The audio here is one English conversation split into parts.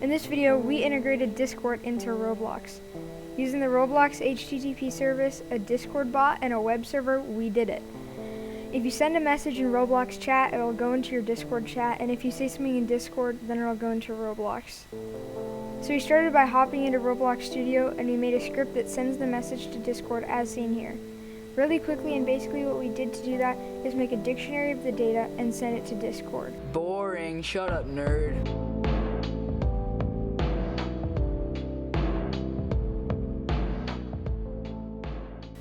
In this video, we integrated Discord into Roblox. Using the Roblox HTTP service, a Discord bot, and a web server, we did it. If you send a message in Roblox chat, it'll go into your Discord chat, and if you say something in Discord, then it'll go into Roblox. So we started by hopping into Roblox Studio, and we made a script that sends the message to Discord as seen here. Really quickly, and basically what we did to do that is make a dictionary of the data and send it to Discord. Boring, shut up, nerd.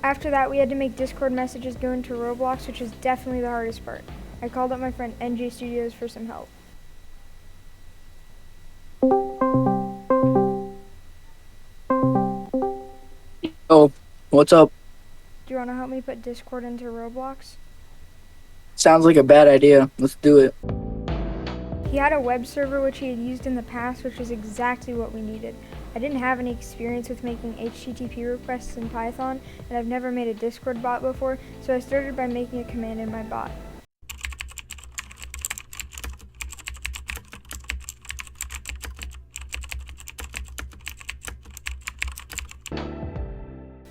After that, we had to make Discord messages go into Roblox, which was definitely the hardest part. I called up my friend NJstudios for some help. Oh, what's up? Do you want to help me put Discord into Roblox? Sounds like a bad idea. Let's do it. He had a web server which he had used in the past, which was exactly what we needed. I didn't have any experience with making HTTP requests in Python, and I've never made a Discord bot before, so I started by making a command in my bot.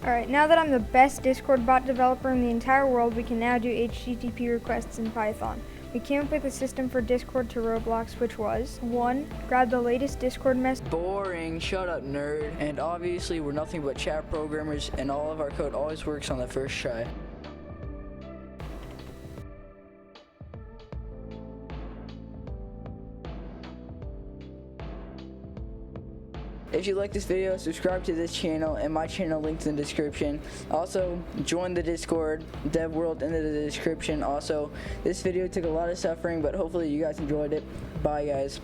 Alright, now that I'm the best Discord bot developer in the entire world, we can now do HTTP requests in Python. We came up with a system for Discord to Roblox, which was 1. Grab the latest Discord message. Boring, shut up, nerd. And obviously, we're nothing but chat programmers, and all of our code always works on the first try. If you like this video, subscribe to this channel and my channel linked in the description. Also, join the Discord, Dev World in the description. Also, this video took a lot of suffering, but hopefully you guys enjoyed it. Bye, guys.